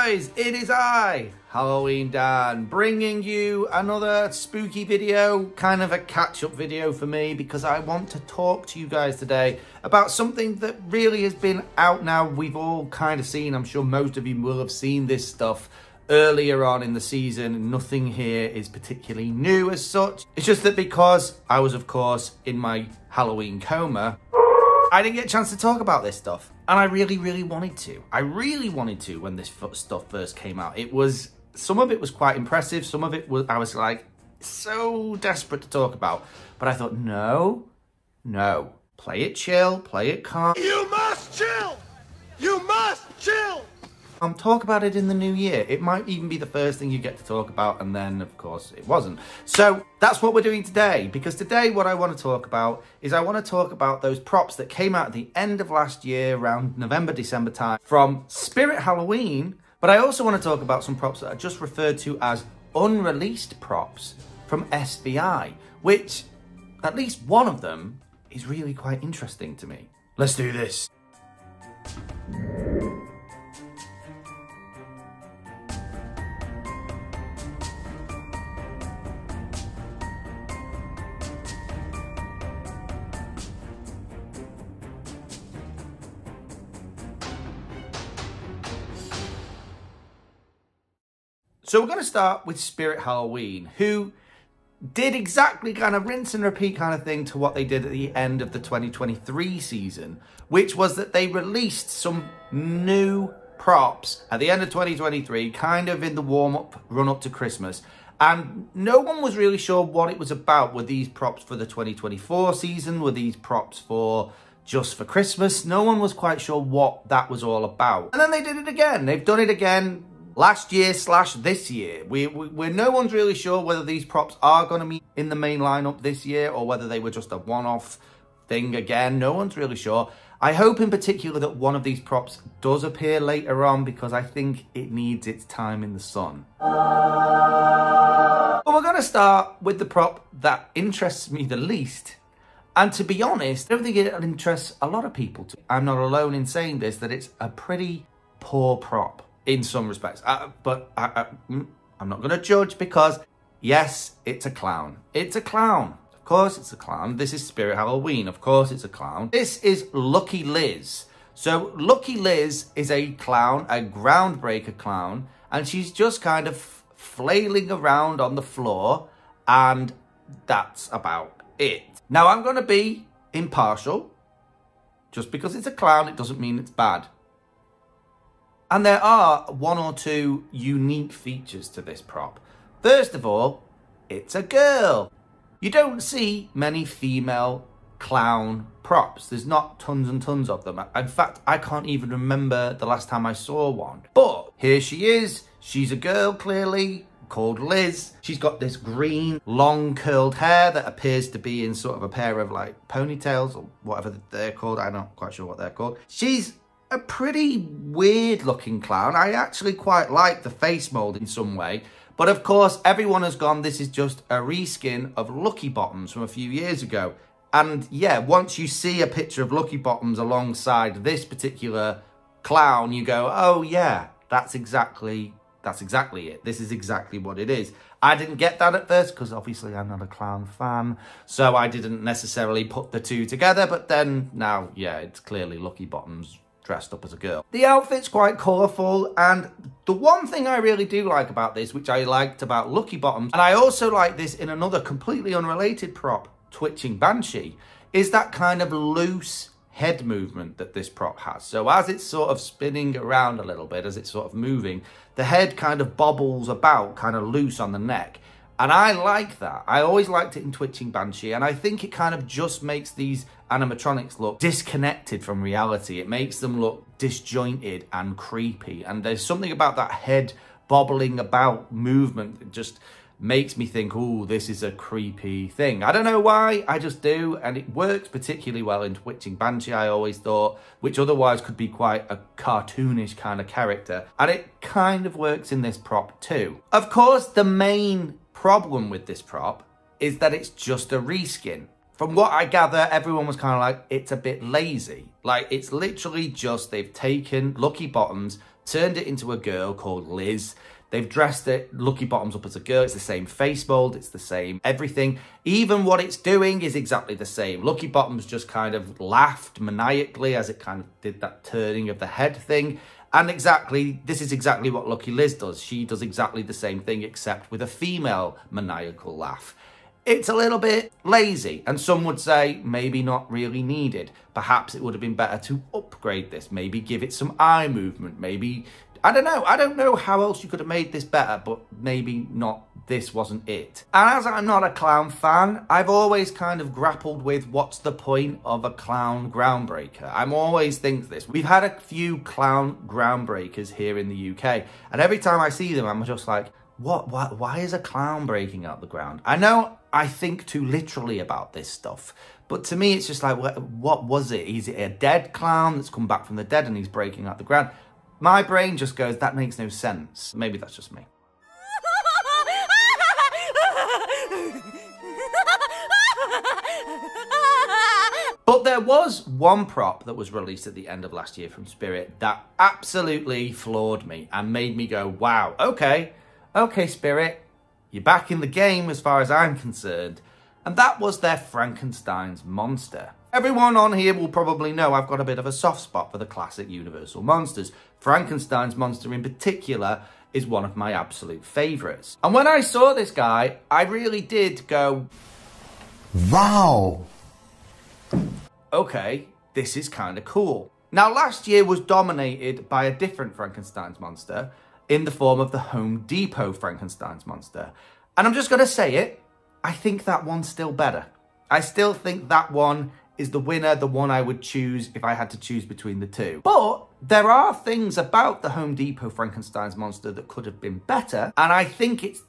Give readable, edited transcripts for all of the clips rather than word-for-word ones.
guys, it is I, Halloween Dan, bringing you another spooky video, kind of a catch-up video for me, because I want to talk to you guys today about something that really has been out now. We've all kind of seen, I'm sure most of you will have seen this stuff earlier on in the season. Nothing here is particularly new as such. It's just that because I was, of course, in my Halloween coma, I didn't get a chance to talk about this stuff. And I really wanted to. I really wanted to when this stuff first came out. Some of it was quite impressive. Some of it was, I was like, so desperate to talk about. But I thought, no. Play it chill, play it calm. You must chill! You must chill! Talk about it in the new year. It might even be the first thing you get to talk about, and then of course it wasn't. So that's what we're doing today, because today what I want to talk about is I want to talk about those props that came out at the end of last year, around November, December time, from Spirit Halloween. But I also want to talk about some props that are just referred to as unreleased props from SVI, which at least one of them is really quite interesting to me. Let's do this. So we're going to start with Spirit Halloween, who did exactly kind of rinse and repeat kind of thing to what they did at the end of the 2023 season, which was that they released some new props at the end of 2023, kind of in the warm-up run-up to Christmas. And no one was really sure what it was about. Were these props for the 2024 season? Were these props for just for Christmas? No one was quite sure what that was all about. And then they did it again. They've done it again last year / this year. We're no one's really sure whether these props are going to be in the main lineup this year or whether they were just a one-off thing again. No one's really sure. I hope in particular that one of these props does appear later on, because I think it needs its time in the sun. But we're going to start with the prop that interests me the least. And to be honest, I don't think it interests a lot of people. I'm not alone in saying this, that it's a pretty poor prop in some respects. But I'm not going to judge, because yes, it's a clown. It's a clown. Of course it's a clown. This is Spirit Halloween. Of course it's a clown. This is Lucky Liz. So Lucky Liz is a clown, a groundbreaker clown, and she's just kind of flailing around on the floor, and that's about it. Now I'm going to be impartial. Just because it's a clown, it doesn't mean it's bad. And there are one or two unique features to this prop. First of all, it's a girl. You don't see many female clown props. There's not tons and tons of them. In fact, I can't even remember the last time I saw one. But here she is. She's a girl, clearly, called Liz. She's got this green, long curled hair that appears to be in sort of a pair of like ponytails or whatever they're called. I'm not quite sure what they're called. She's a pretty weird looking clown. I actually quite like the face mold in some way. But of course, everyone has gone, this is just a reskin of Lucky Bottoms from a few years ago. And yeah, once you see a picture of Lucky Bottoms alongside this particular clown, you go, oh yeah, that's exactly it. This is exactly what it is. I didn't get that at first, because obviously I'm not a clown fan, so I didn't necessarily put the two together. But then now, yeah, it's clearly Lucky Bottoms dressed up as a girl. The outfit's quite colourful, and the one thing I really do like about this, which I liked about Lucky Bottoms, and I also like this in another completely unrelated prop, Twitching Banshee, is that kind of loose head movement that this prop has. So as it's sort of spinning around a little bit, as it's sort of moving, the head kind of bobbles about, kind of loose on the neck. And I like that. I always liked it in Twitching Banshee, and I think it kind of just makes these animatronics look disconnected from reality. It makes them look disjointed and creepy, and there's something about that head bobbling about movement that just makes me think, oh, this is a creepy thing. I don't know why, I just do, and it works particularly well in Twitching Banshee, I always thought, which otherwise could be quite a cartoonish kind of character, and it kind of works in this prop too. Of course, the main problem with this prop is that it's just a reskin. From what I gather, everyone was kind of like, it's a bit lazy. Like, it's literally just, they've taken Lucky Bottoms, turned it into a girl called Liz. They've dressed it, Lucky Bottoms, up as a girl. It's the same face mold. It's the same everything. Even what it's doing is exactly the same. Lucky Bottoms just kind of laughed maniacally as it kind of did that turning of the head thing. And this is exactly what Lucky Liz does. She does exactly the same thing, except with a female maniacal laugh. It's a little bit lazy, and some would say maybe not really needed. Perhaps it would have been better to upgrade this, maybe give it some eye movement, maybe, I don't know. I don't know how else you could have made this better, but maybe not, this wasn't it. And as I'm not a clown fan, I've always kind of grappled with what's the point of a clown groundbreaker. I'm always think this. We've had a few clown groundbreakers here in the UK, and every time I see them, I'm just like, why is a clown breaking out the ground? I know I think too literally about this stuff, but to me it's just like, what was it? Is it a dead clown that's come back from the dead and he's breaking out the ground? My brain just goes, that makes no sense. Maybe that's just me. But there was one prop that was released at the end of last year from Spirit that absolutely floored me and made me go, wow, okay, Spirit, you're back in the game as far as I'm concerned. And that was their Frankenstein's monster. Everyone on here will probably know I've got a bit of a soft spot for the classic Universal monsters. Frankenstein's monster in particular is one of my absolute favourites. And when I saw this guy, I really did go, wow. Okay, this is kind of cool. Now, last year was dominated by a different Frankenstein's monster in the form of the Home Depot Frankenstein's monster. And I'm just going to say it, I think that one's still better. I still think that one is the winner, the one I would choose if I had to choose between the two. But there are things about the Home Depot Frankenstein's monster that could have been better. And I think it's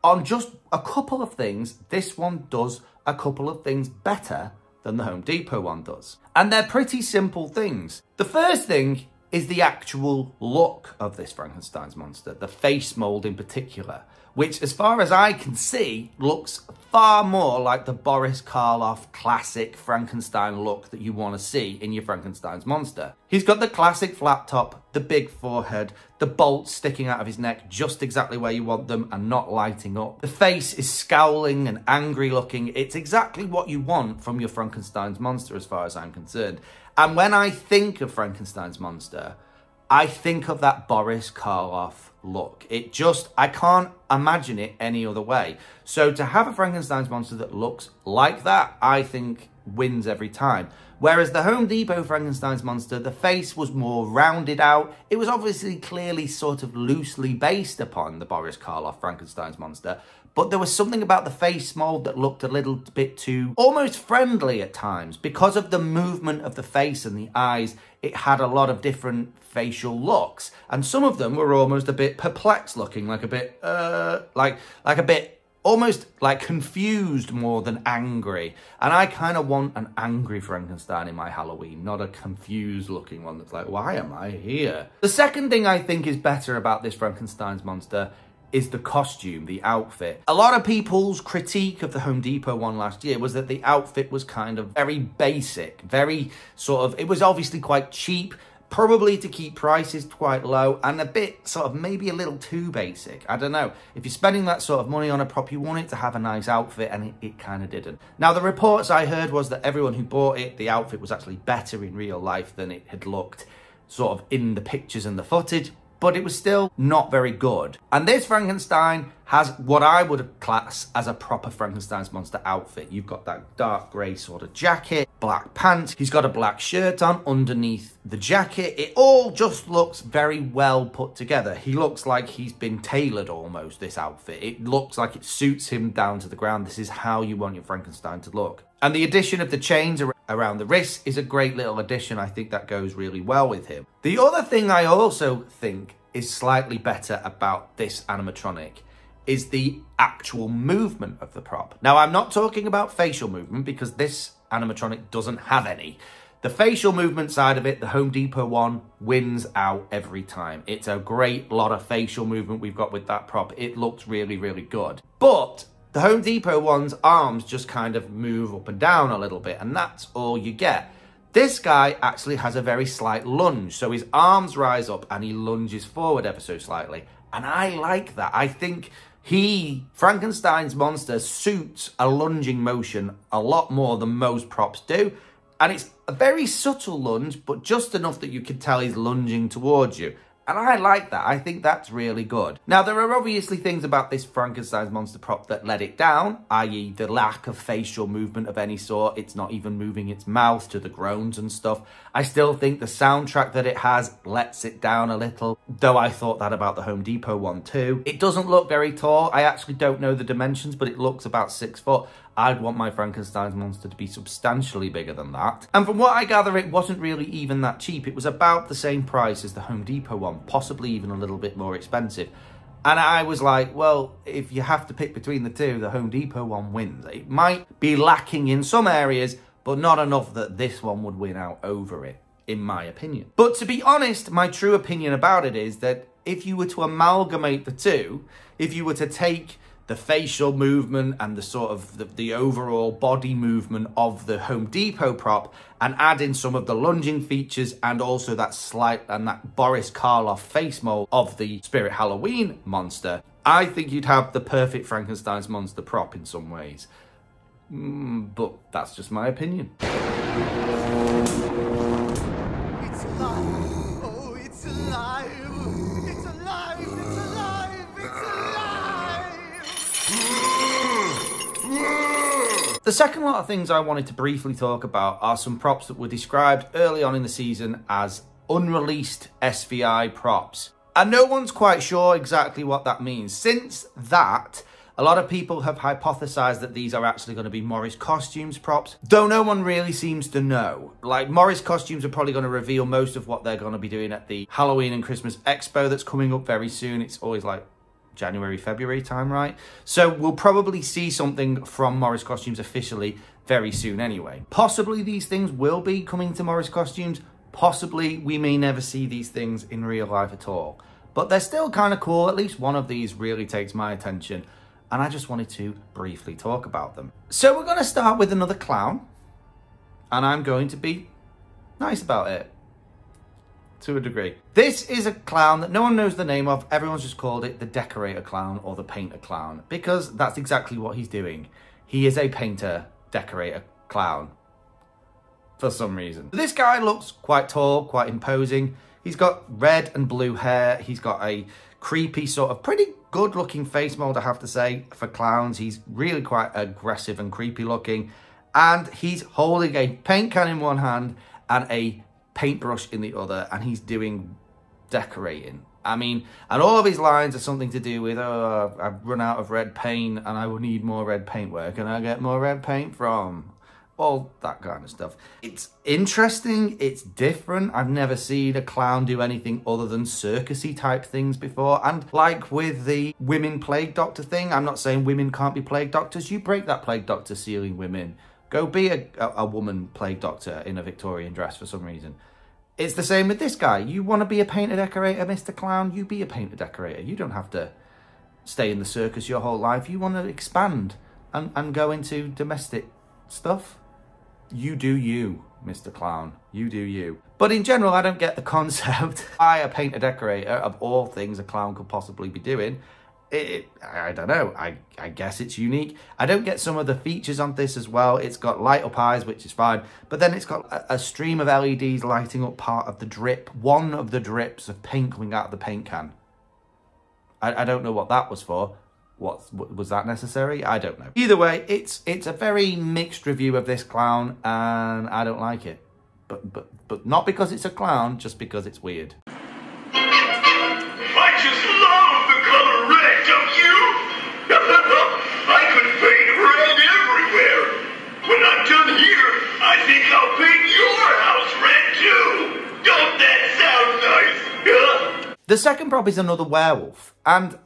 on just a couple of things, this one does a couple of things better than the Home Depot one does. And they're pretty simple things. The first thing is the actual look of this Frankenstein's monster, the face mold in particular, which as far as I can see looks far more like the Boris Karloff classic Frankenstein look that you want to see in your Frankenstein's monster. He's got the classic flat top, the big forehead, the bolts sticking out of his neck just exactly where you want them and not lighting up. The face is scowling and angry looking. It's exactly what you want from your Frankenstein's monster as far as I'm concerned. And when I think of Frankenstein's monster, I think of that Boris Karloff look. I can't imagine it any other way. So to have a Frankenstein's monster that looks like that, I think wins every time. Whereas the Home Depot Frankenstein's monster, the face was more rounded out. It was obviously clearly sort of loosely based upon the Boris Karloff Frankenstein's monster, but there was something about the face mold that looked a little bit too almost friendly at times. Because of the movement of the face and the eyes, it had a lot of different facial looks. And some of them were almost a bit perplexed looking, like a bit, almost like confused more than angry. And I kind of want an angry Frankenstein in my Halloween, not a confused looking one that's like, why am I here? The second thing I think is better about this Frankenstein's monster is the costume, the outfit. A lot of people's critique of the Home Depot one last year was that the outfit was kind of very basic, very sort of, it was obviously quite cheap, probably to keep prices quite low, and a bit sort of maybe a little too basic. I don't know. If you're spending that sort of money on a prop, you want it to have a nice outfit, and it kind of didn't. Now, the reports I heard was that everyone who bought it, the outfit was actually better in real life than it had looked sort of in the pictures and the footage, but it was still not very good. And this Frankenstein has what I would class as a proper Frankenstein's monster outfit. You've got that dark grey sort of jacket, black pants, he's got a black shirt on underneath the jacket. It all just looks very well put together. He looks like he's been tailored almost, this outfit. It looks like it suits him down to the ground. This is how you want your Frankenstein to look. And the addition of the chains around the wrists is a great little addition. I think that goes really well with him. The other thing I also think is slightly better about this animatronic is the actual movement of the prop. Now, I'm not talking about facial movement because this animatronic doesn't have any. The facial movement side of it, the Home Depot one, wins out every time. It's a great lot of facial movement we've got with that prop. It looks really, really good. But the Home Depot one's arms just kind of move up and down a little bit, and that's all you get. This guy actually has a very slight lunge. So his arms rise up and he lunges forward ever so slightly. And I like that. I think Frankenstein's monster, suits a lunging motion a lot more than most props do. And it's a very subtle lunge, but just enough that you can tell he's lunging towards you. And I like that. I think that's really good. Now, there are obviously things about this Frankenstein's monster prop that let it down, i.e. the lack of facial movement of any sort. It's not even moving its mouth to the groans and stuff. I still think the soundtrack that it has lets it down a little, though I thought that about the Home Depot one too. It doesn't look very tall. I actually don't know the dimensions, but it looks about 6 foot. I'd want my Frankenstein's monster to be substantially bigger than that. And from what I gather, it wasn't really even that cheap. It was about the same price as the Home Depot one, possibly even a little bit more expensive. And I was like, well, if you have to pick between the two, the Home Depot one wins. It might be lacking in some areas, but not enough that this one would win out over it, in my opinion. But to be honest, my true opinion about it is that if you were to amalgamate the two, if you were to take the facial movement and the sort of the overall body movement of the Home Depot prop and add in some of the lunging features and also that Boris Karloff face mold of the Spirit Halloween monster, I think you'd have the perfect Frankenstein's monster prop in some ways. But that's just my opinion. It's alive. Oh, it's alive. It's alive. It's alive. It's alive. The second lot of things I wanted to briefly talk about are some props that were described early on in the season as unreleased SVI props. And no one's quite sure exactly what that means. Since that, a lot of people have hypothesized that these are actually going to be Morris Costumes props, though no one really seems to know. Like, Morris Costumes are probably going to reveal most of what they're going to be doing at the Halloween and Christmas Expo that's coming up very soon. It's always like January, February time, right? So we'll probably see something from Morris Costumes officially very soon anyway. Possibly these things will be coming to Morris Costumes. Possibly we may never see these things in real life at all. But they're still kind of cool. At least one of these really takes my attention. And I just wanted to briefly talk about them. So we're going to start with another clown. And I'm going to be nice about it. To a degree. This is a clown that no one knows the name of. Everyone's just called it the decorator clown or the painter clown, because that's exactly what he's doing. He is a painter, decorator clown for some reason. This guy looks quite tall, quite imposing. He's got red and blue hair. He's got a creepy sort of pretty good looking face mold, I have to say, for clowns. He's really quite aggressive and creepy looking. And he's holding a paint can in one hand and a paintbrush in the other, and he's doing decorating. I mean, and all of his lines are something to do with, oh, I've run out of red paint and I will need more red paint. Where can I get more red paint from? All that kind of stuff. It's interesting. It's different. I've never seen a clown do anything other than circusy type things before. And like with the women plague doctor thing, I'm not saying women can't be plague doctors. You break that plague doctor ceiling, women. Go be a woman plague doctor in a Victorian dress for some reason. It's the same with this guy. You want to be a painter decorator, Mr. Clown? You be a painter decorator. You don't have to stay in the circus your whole life. You want to expand and go into domestic stuff. You do you, Mr. Clown. You do you. But in general, I don't get the concept. Why a painter decorator, of all things a clown could possibly be doing, I don't know. I guess it's unique. I don't get some of the features on this as well. It's got light up eyes, which is fine. But then it's got a stream of LEDs lighting up part of the drip. One of the drips of paint coming out of the paint can. I don't know what that was for. Was that necessary? I don't know. Either way, it's a very mixed review of this clown, and I don't like it. But not because it's a clown, just because it's weird. I just love the color red, don't you? I could paint red everywhere. When I'm done here, I think I'll paint your house red too. Don't that sound nice? The second prop is another werewolf, and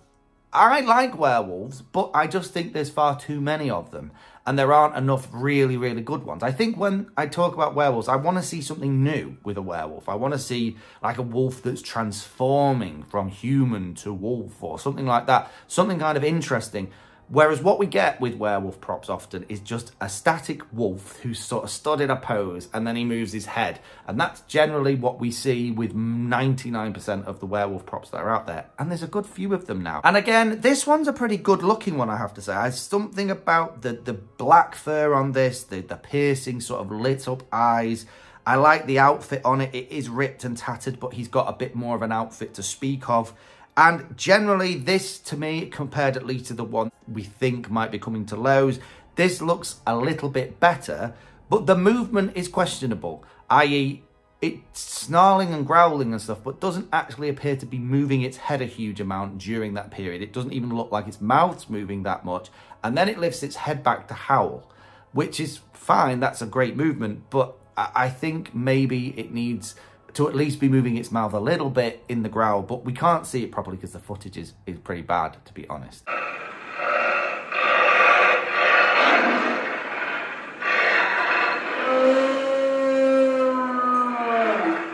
I like werewolves, but I just think there's far too many of them, and there aren't enough really, really good ones. I think when I talk about werewolves, I want to see something new with a werewolf. I want to see like a wolf that's transforming from human to wolf or something like that, something kind of interesting. Whereas what we get with werewolf props often is just a static wolf who's sort of stood in a pose and then he moves his head. And that's generally what we see with 99% of the werewolf props that are out there. And there's a good few of them now. And again, this one's a pretty good looking one, I have to say. There's something about the black fur on this, the piercing sort of lit up eyes. I like the outfit on it. It is ripped and tattered, but he's got a bit more of an outfit to speak of. And generally, this, to me, compared at least to the one we think might be coming to Lowe's, this looks a little bit better, but the movement is questionable, i.e. it's snarling and growling and stuff, but doesn't actually appear to be moving its head a huge amount during that period. It doesn't even look like its mouth's moving that much, and then it lifts its head back to howl, which is fine, that's a great movement, but I think maybe it needs to at least be moving its mouth a little bit in the growl, but we can't see it properly because the footage is pretty bad, to be honest.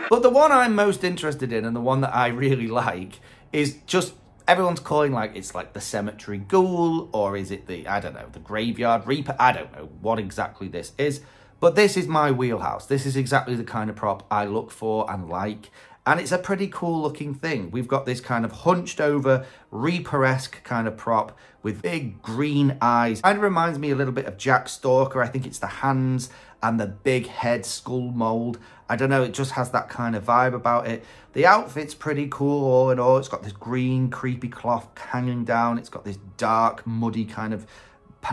But the one I'm most interested in and the one that I really like is just, everyone's calling like, it's like the cemetery ghoul, or is it the, I don't know, the graveyard reaper? I don't know what exactly this is. But this is my wheelhouse. This is exactly the kind of prop I look for and like. And it's a pretty cool looking thing. We've got this kind of hunched over, Reaper-esque kind of prop with big green eyes. Kind of reminds me a little bit of Jack Stalker. I think it's the hands and the big head skull mold. I don't know, it just has that kind of vibe about it. The outfit's pretty cool all in all. It's got this green creepy cloth hanging down. It's got this dark, muddy kind of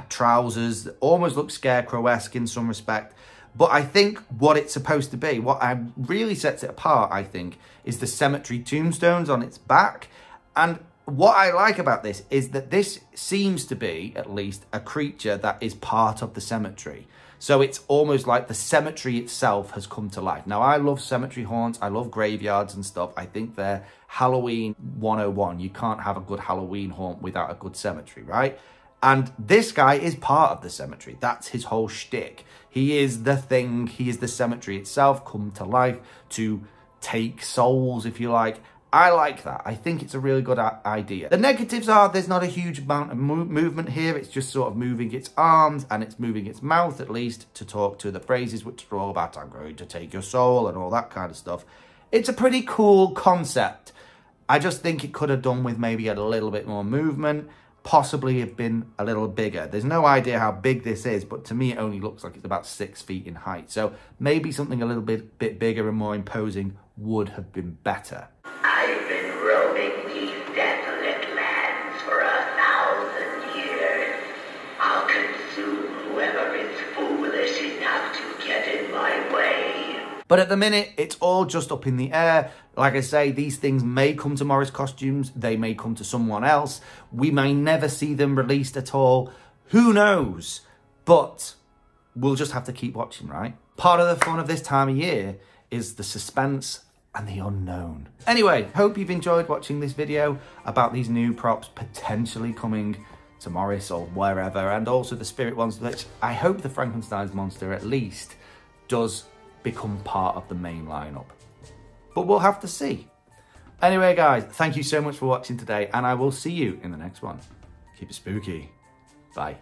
trousers that almost look Scarecrow-esque in some respect. But I think what it's supposed to be, what really sets it apart, I think, is the cemetery tombstones on its back. And what I like about this is that this seems to be, at least, a creature that is part of the cemetery. So it's almost like the cemetery itself has come to life. Now, I love cemetery haunts. I love graveyards and stuff. I think they're Halloween 101. You can't have a good Halloween haunt without a good cemetery, right? And this guy is part of the cemetery. That's his whole shtick. He is the thing. He is the cemetery itself come to life to take souls, if you like. I like that. I think it's a really good idea. The negatives are there's not a huge amount of movement here. It's just sort of moving its arms and it's moving its mouth, at least, to talk to the phrases, which are all about, I'm going to take your soul and all that kind of stuff. It's a pretty cool concept. I just think it could have done with maybe a little bit more movement. Possibly have been a little bigger. There's no idea how big this is, but to me it only looks like it's about 6 feet in height. So maybe something a little bit bigger and more imposing would have been better. I've been roaming these desolate lands for 1,000 years. I'll consume whoever is foolish enough to get in my way. But at the minute, it's all just up in the air. Like I say, these things may come to Morris Costumes. They may come to someone else. We may never see them released at all. Who knows? But we'll just have to keep watching, right? Part of the fun of this time of year is the suspense and the unknown. Anyway, hope you've enjoyed watching this video about these new props potentially coming to Morris or wherever, and also the spirit ones, which I hope the Frankenstein's monster at least does become part of the main lineup. But we'll have to see. Anyway, guys, thank you so much for watching today, and I will see you in the next one. Keep it spooky. Bye.